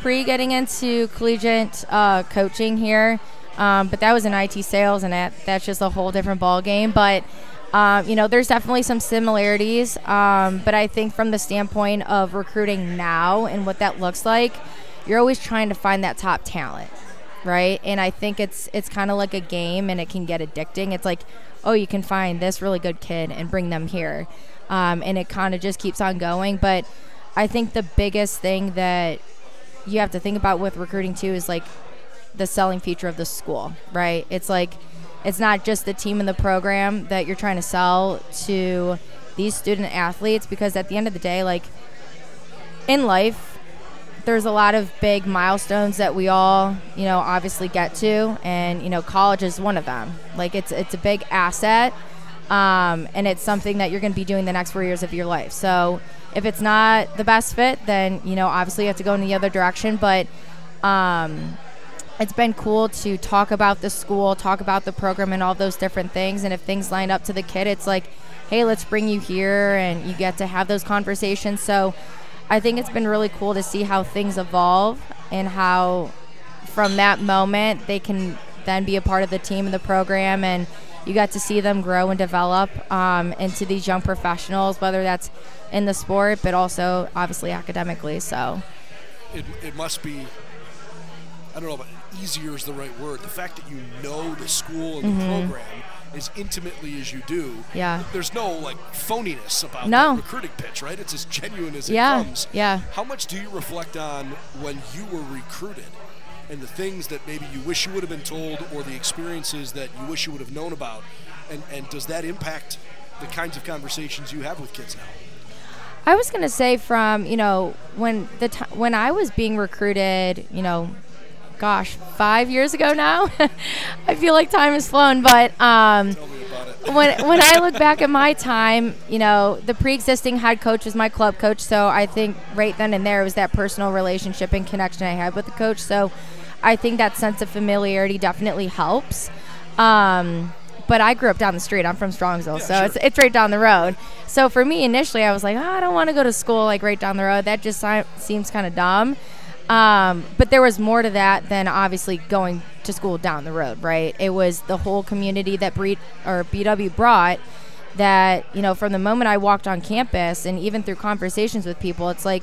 pre getting into collegiate coaching here. But that was in IT sales, and that's just a whole different ball game. But there's definitely some similarities. But I think from the standpoint of recruiting now and what that looks like, you're always trying to find that top talent, right? And I think it's kind of like a game, and it can get addicting. It's like, oh, you can find this really good kid and bring them here. And it kind of just keeps on going. But I think the biggest thing that you have to think about with recruiting too is like the selling feature of the school, right? It's like, it's not just the team and the program that you're trying to sell to these student athletes, because at the end of the day, like in life, there's a lot of big milestones that we all, obviously get to, and, college is one of them. Like it's a big asset, and it's something that you're going to be doing the next 4 years of your life. So if it's not the best fit, then, obviously you have to go in the other direction. But it's been cool to talk about the school, talk about the program and all those different things. And if things line up to the kid, it's like, hey, let's bring you here, and you get to have those conversations. So I think it's been really cool to see how things evolve and how from that moment they can then be a part of the team and the program, and you got to see them grow and develop into these young professionals, whether that's in the sport but also obviously academically. So it must be, I don't know if easier is the right word, the fact that you know the school and the program as intimately as you do. Yeah. There's no like phoniness about that recruiting pitch, right? It's as genuine as it comes. Yeah. How much do you reflect on when you were recruited and the things that maybe you wish you would have been told, or the experiences that you wish you would have known about? And does that impact the kinds of conversations you have with kids now? I was going to say from, when I was being recruited, 5 years ago now. I feel like time has flown, but Tell me about it. when I look back at my time, the pre-existing head coach was my club coach, so I think right then and there was that personal relationship and connection I had with the coach. So I think that sense of familiarity definitely helps. but I grew up down the street. I'm from Strongsville, so sure. it's right down the road. So for me, initially, I was like, I don't want to go to school like right down the road. That just seems kind of dumb. But there was more to that than obviously going to school down the road, right? It was the whole community that BW brought. That, you know, from the moment I walked on campus and even through conversations with people, it's like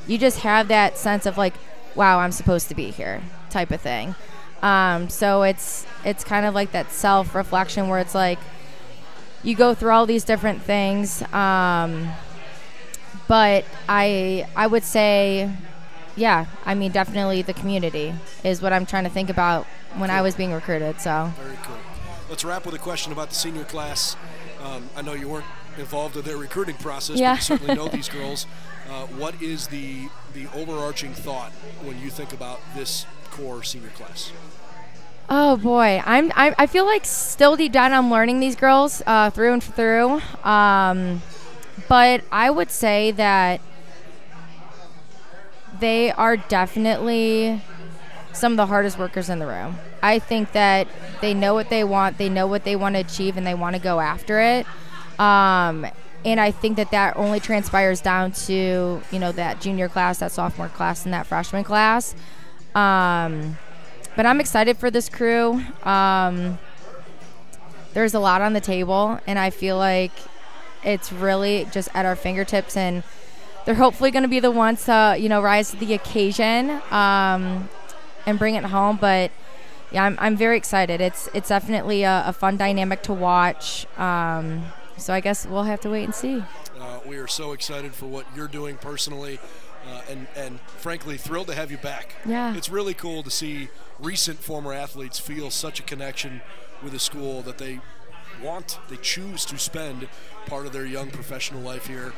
you just have that sense of like, wow, I'm supposed to be here type of thing. So it's kind of like that self-reflection where it's like you go through all these different things. But I would say, yeah, I mean, definitely the community is what I'm trying to think about when I was being recruited. So very cool. Let's wrap with a question about the senior class. I know you weren't involved in their recruiting process, but you certainly know these girls. What is the overarching thought when you think about this core senior class? Oh boy, I feel like still deep down I'm learning these girls through and through. But I would say that they are definitely some of the hardest workers in the room. I think that they know what they want, they know what they want to achieve, and they want to go after it. And I think that only transpires down to, you know, that junior class, that sophomore class, and that freshman class. But I'm excited for this crew. There's a lot on the table, and I feel like it's really just at our fingertips, and they're hopefully going to be the ones to, you know, rise to the occasion and bring it home. But yeah, I'm very excited. It's definitely a fun dynamic to watch. So I guess we'll have to wait and see. We are so excited for what you're doing personally, and frankly thrilled to have you back. Yeah. It's really cool to see recent former athletes feel such a connection with a school that they choose to spend part of their young professional life here.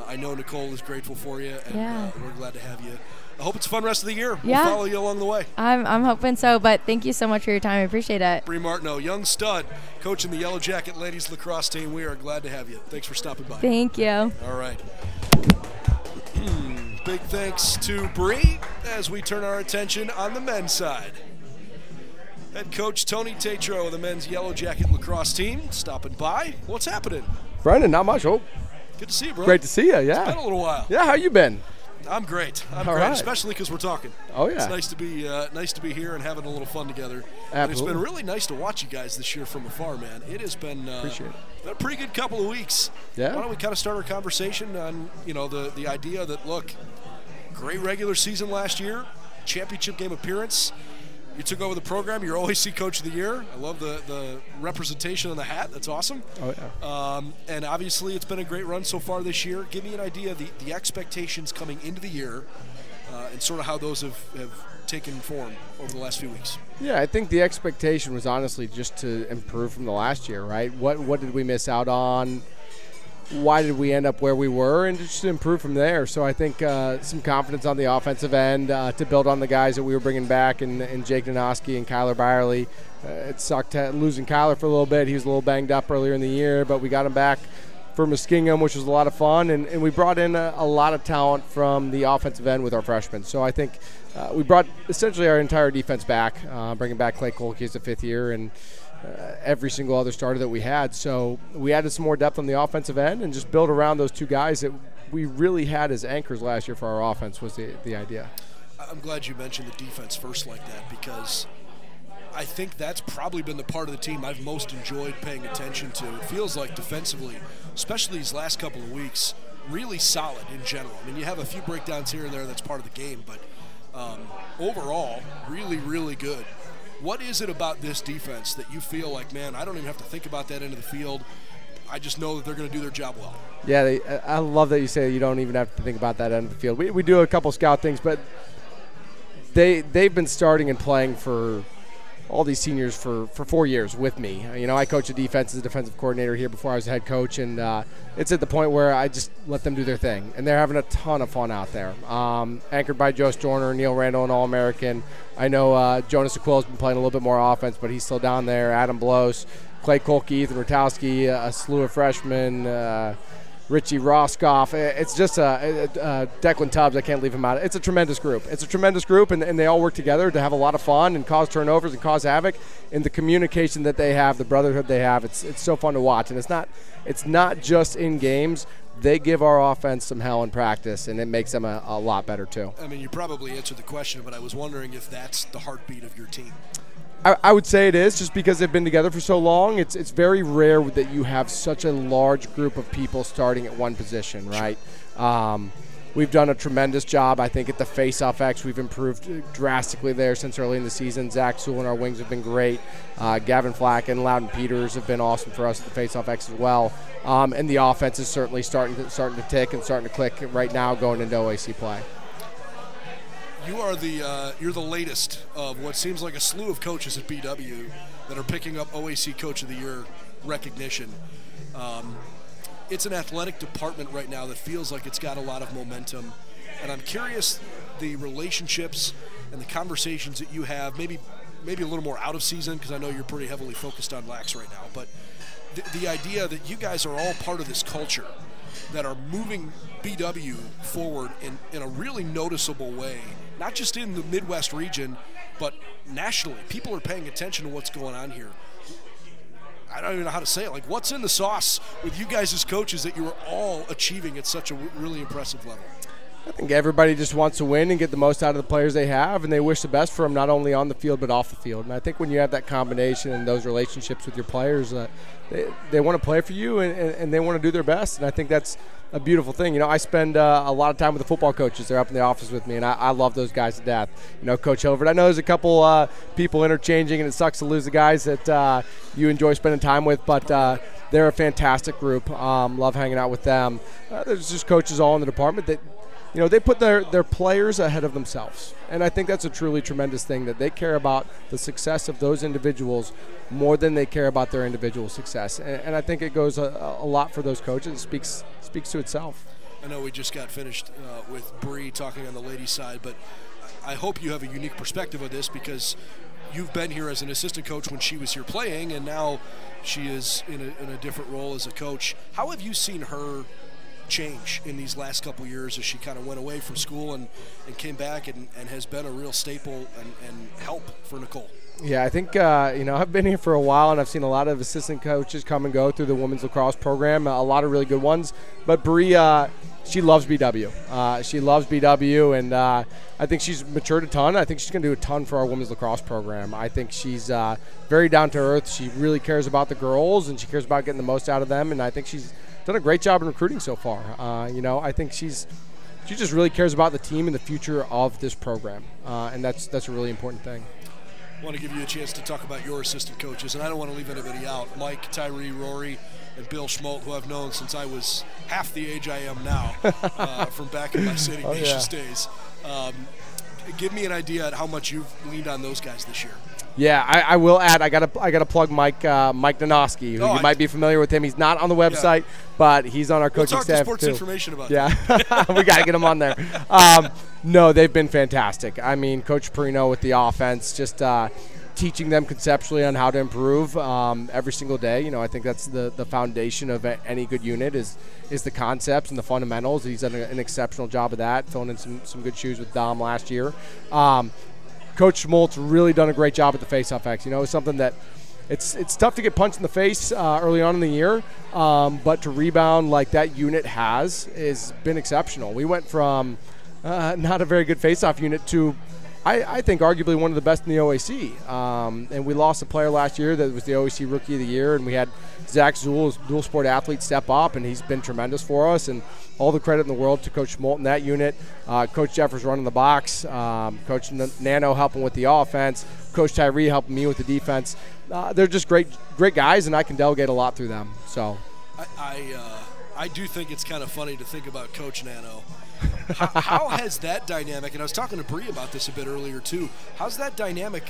I know Nicole is grateful for you, and we're glad to have you. I hope it's a fun rest of the year. Yeah. We'll follow you along the way. I'm hoping so, but thank you so much for your time. I appreciate it. Brie Martineau, young stud, coaching the Yellow Jacket ladies lacrosse team. We are glad to have you. Thanks for stopping by. Thank you. All right. Big thanks to Brie as we turn our attention on the men's side. Head coach Tony Tatro of the men's Yellow Jacket lacrosse team stopping by. What's happening? Brendan, not much. Oh, good to see you, bro. great to see you. Yeah, It's been a little while. Yeah, how you been? I'm great. I'm All great, right. especially because we're talking. Oh yeah, It's nice to be here and having a little fun together. And it's Absolutely. been really nice to watch you guys this year from afar, man. It has been, Appreciate it. been a pretty good couple of weeks. Yeah. Why don't we kind of start our conversation on, you know, the idea that, look, great regular season last year, championship game appearance. You took over the program. You're OAC Coach of the Year. I love the representation on the hat. That's awesome. Oh yeah. And obviously, it's been a great run so far this year. Give me an idea of the expectations coming into the year and sort of how those have taken form over the last few weeks. Yeah, I think the expectation was honestly just to improve from the last year, right? What did we miss out on? Why did we end up where we were, and just to improve from there. So I think some confidence on the offensive end to build on the guys that we were bringing back, and Jake Nanoski and Kyler Byerly. It sucked losing Kyler for a little bit. He was a little banged up earlier in the year, but we got him back for Muskingum, which was a lot of fun, and we brought in a lot of talent from the offensive end with our freshmen. So I think we brought essentially our entire defense back, bringing back Clay Kolke as a fifth year, and every single other starter that we had. So we added some more depth on the offensive end and just build around those two guys that we really had as anchors last year for our offense was the idea. I'm glad you mentioned the defense first like that, because I think that's probably been the part of the team I've most enjoyed paying attention to. It feels like defensively, especially these last couple of weeks, really solid in general. I mean, you have a few breakdowns here and there, that's part of the game, but overall, really, really good. What is it about this defense that you feel like, man, I don't even have to think about that end of the field. I just know that they're going to do their job well. Yeah, I love that you say you don't even have to think about that end of the field. We do a couple scout things, but they've been starting and playing for all these seniors for 4 years with me. You know, I coach a defense as a defensive coordinator here before I was a head coach, and it's at the point where I just let them do their thing, and they're having a ton of fun out there. Anchored by Joe Storner, Neil Randall, an All-American. I know Jonas Aquil's been playing a little bit more offense, but he's still down there. Adam Blows, Clay Kolke, Ethan Rotowski, a slew of freshmen. Richie Roscoff. It's just Declan Tubbs. I can't leave him out. It's a tremendous group. It's a tremendous group, and they all work together to have a lot of fun and cause turnovers and cause havoc. And the communication that they have, the brotherhood they have, it's so fun to watch. And it's not just in games. They give our offense some hell in practice, and it makes them a lot better too. I mean, you probably answered the question, but I was wondering if that's the heartbeat of your team. I would say it is, just because they've been together for so long. It's very rare that you have such a large group of people starting at one position, right? We've done a tremendous job, I think, at the face-off X. We've improved drastically there since early in the season. Zach Sewell and our wings have been great. Gavin Flack and Loudon Peters have been awesome for us at the face-off X as well. And the offense is certainly starting to tick and starting to click right now going into OAC play. You are you're the latest of what seems like a slew of coaches at BW that are picking up OAC Coach of the Year recognition. It's an athletic department right now that feels like it's got a lot of momentum, and I'm curious the relationships and the conversations that you have, maybe a little more out of season, because I know you're pretty heavily focused on lax right now, but the idea that you guys are all part of this culture that are moving BW forward in a really noticeable way, not just in the Midwest region, but nationally. People are paying attention to what's going on here. I don't even know how to say it. Like, what's in the sauce with you guys as coaches that you are all achieving at such a really impressive level? I think everybody just wants to win and get the most out of the players they have, and they wish the best for them not only on the field but off the field. And I think when you have that combination and those relationships with your players, they want to play for you and they want to do their best. And I think that's a beautiful thing. You know, I spend a lot of time with the football coaches. They're up in the office with me, and I love those guys to death. You know, Coach Hilbert, I know there's a couple people interchanging, and it sucks to lose the guys that you enjoy spending time with, but they're a fantastic group. Love hanging out with them. There's just coaches all in the department that, you know, they put their players ahead of themselves. And I think that's a truly tremendous thing, that they care about the success of those individuals more than they care about their individual success. And I think it goes a lot for those coaches. It speaks to itself. I know we just got finished with Brie talking on the ladies' side, but I hope you have a unique perspective of this, because you've been here as an assistant coach when she was here playing, and now she is in a different role as a coach. How have you seen her change in these last couple years as she kind of went away from school and came back and has been a real staple and help for Nicole? Yeah, I think, you know, I've been here for a while, and I've seen a lot of assistant coaches come and go through the women's lacrosse program, a lot of really good ones. But Brie, she loves BW. She loves BW, and I think she's matured a ton. I think she's going to do a ton for our women's lacrosse program. I think she's very down to earth. She really cares about the girls, and she cares about getting the most out of them, and I think she's done a great job in recruiting so far. You know, I think she just really cares about the team and the future of this program, and that's a really important thing. I want to give you a chance to talk about your assistant coaches, and I don't want to leave anybody out. Mike, Tyree, Rory, and Bill Schmolt, who I've known since I was half the age I am now, from back in my St. Ignatius days. Give me an idea at how much you've leaned on those guys this year. Yeah, I will add. I gotta plug Mike Nanoski, who you might be familiar with him. He's not on the website, but he's on our coaching staff too. We'll talk to sports information about that. We gotta get him on there. No, they've been fantastic. I mean, Coach Perino with the offense, just teaching them conceptually on how to improve every single day. You know, I think that's the foundation of any good unit is the concepts and the fundamentals. He's done an exceptional job of that, filling in some good shoes with Dom last year. Coach Schmoltz really done a great job at the face-off X. You know, it's something that it's tough to get punched in the face early on in the year, but to rebound like that unit has been exceptional. We went from not a very good face-off unit to, I think, arguably one of the best in the OAC. And we lost a player last year that was the OAC Rookie of the Year, and we had Zach Zool, dual sport athlete, step up, and he's been tremendous for us. And all the credit in the world to Coach Schmolt in that unit. Coach Jeffers running the box, Coach Nano helping with the offense, Coach Tyree helping me with the defense. They're just great guys, and I can delegate a lot through them. So, I do think it's kind of funny to think about Coach Nano. How has that dynamic, and I was talking to Brie about this a bit earlier too, how's that dynamic,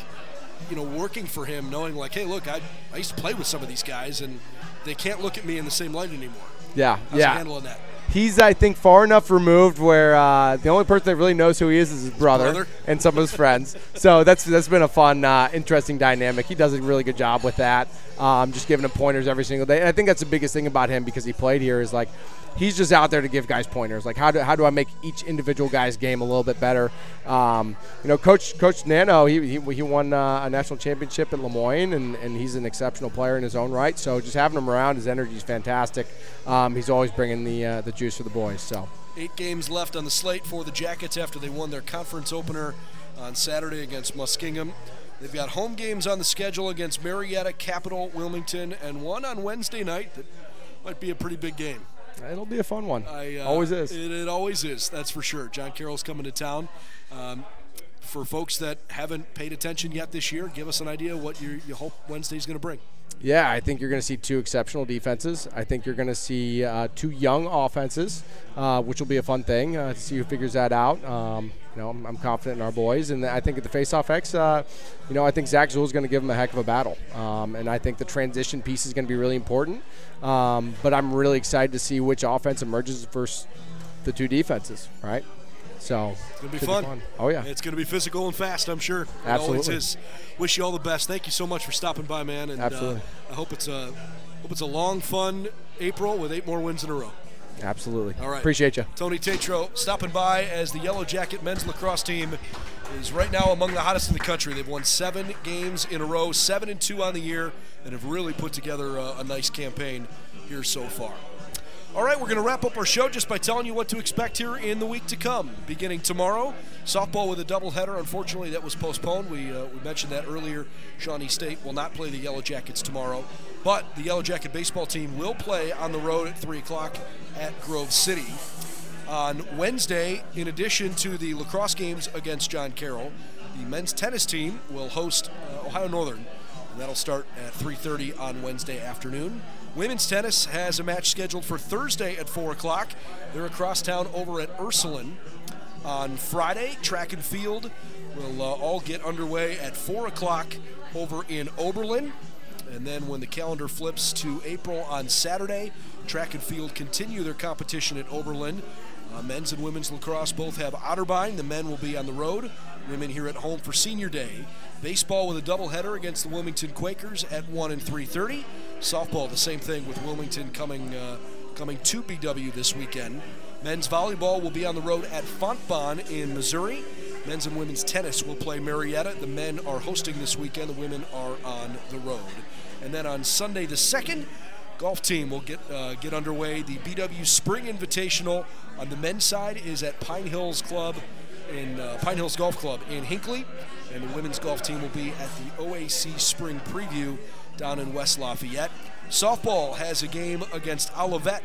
you know, working for him, knowing like, hey, look, I used to play with some of these guys, and they can't look at me in the same light anymore. Yeah, how's he handling that? He's, I think, far enough removed where the only person that really knows who he is his brother and some of his friends. So that's been a fun, interesting dynamic. He does a really good job with that, just giving him pointers every single day. And I think that's the biggest thing about him, because he played here, is like he's just out there to give guys pointers. Like, how do I make each individual guy's game a little bit better? Coach Nano, he won a national championship at Lemoyne, and he's an exceptional player in his own right. So just having him around, his energy is fantastic. He's always bringing the juice for the boys. So 8 games left on the slate for the Jackets after they won their conference opener on Saturday against Muskingum. They've got home games on the schedule against Marietta, Capital, Wilmington, and one on Wednesday night that might be a pretty big game. It'll be a fun one. Always is. It always is, that's for sure. John Carroll's coming to town. For folks that haven't paid attention yet this year, give us an idea what you hope Wednesday's going to bring. Yeah, I think you're going to see 2 exceptional defenses. I think you're going to see 2 young offenses, which will be a fun thing to see who figures that out. I'm confident in our boys, and I think at the face-off X, I think Zach Zool is going to give them a heck of a battle, and I think the transition piece is going to be really important. But I'm really excited to see which offense emerges versus the 2 defenses, right? So it's going to be fun. Oh, yeah. It's going to be physical and fast, I'm sure. Absolutely. It always is. Wish you all the best. Thank you so much for stopping by, man. And Absolutely. I hope it's a long, fun April with 8 more wins in a row. Absolutely. All right. Appreciate you. Tony Tatro stopping by as the Yellow Jacket men's lacrosse team is right now among the hottest in the country. They've won 7 games in a row, 7-2 on the year, and have really put together a nice campaign here so far. All right, we're going to wrap up our show just by telling you what to expect here in the week to come. Beginning tomorrow, softball with a doubleheader. Unfortunately, that was postponed. We mentioned that earlier. Shawnee State will not play the Yellow Jackets tomorrow, but the Yellow Jacket baseball team will play on the road at 3 o'clock at Grove City. On Wednesday, in addition to the lacrosse games against John Carroll, the men's tennis team will host Ohio Northern, and that'll start at 3:30 on Wednesday afternoon. Women's tennis has a match scheduled for Thursday at 4 o'clock. They're across town over at Ursuline. On Friday, track and field will all get underway at 4 o'clock over in Oberlin. And then when the calendar flips to April on Saturday, track and field continue their competition at Oberlin. Men's and women's lacrosse both have Otterbein. The men will be on the road. Women here at home for Senior Day. Baseball with a doubleheader against the Wilmington Quakers at 1 and 3:30. Softball, the same thing with Wilmington coming to BW this weekend. Men's volleyball will be on the road at Fontbonne in Missouri. Men's and women's tennis will play Marietta. The men are hosting this weekend. The women are on the road. And then on Sunday the 2nd, golf team will get underway. The BW Spring Invitational on the men's side is at Pine Hills Golf Club in Hinckley, and the women's golf team will be at the OAC Spring Preview down in West Lafayette. Softball has a game against Olivet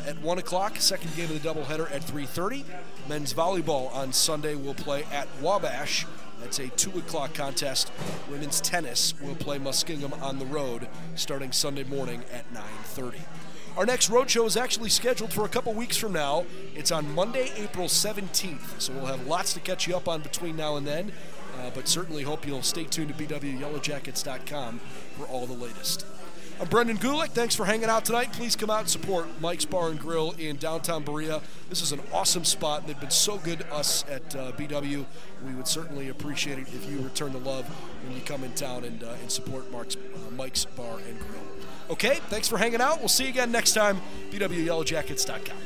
at 1 o'clock. Second game of the doubleheader at 3:30. Men's volleyball on Sunday will play at Wabash. That's a 2 o'clock contest. Women's tennis will play Muskingum on the road starting Sunday morning at 9:30. Our next Roadshow is actually scheduled for a couple weeks from now. It's on Monday, April 17th, so we'll have lots to catch you up on between now and then, but certainly hope you'll stay tuned to BWYellowJackets.com for all the latest. I'm Brendan Gulick. Thanks for hanging out tonight. Please come out and support Mike's Bar and Grill in downtown Berea. This is an awesome spot. They've been so good to us at BW. We would certainly appreciate it if you return the love when you come in town and support Mike's Bar and Grill. Okay, thanks for hanging out. We'll see you again next time. BWYellowJackets.com.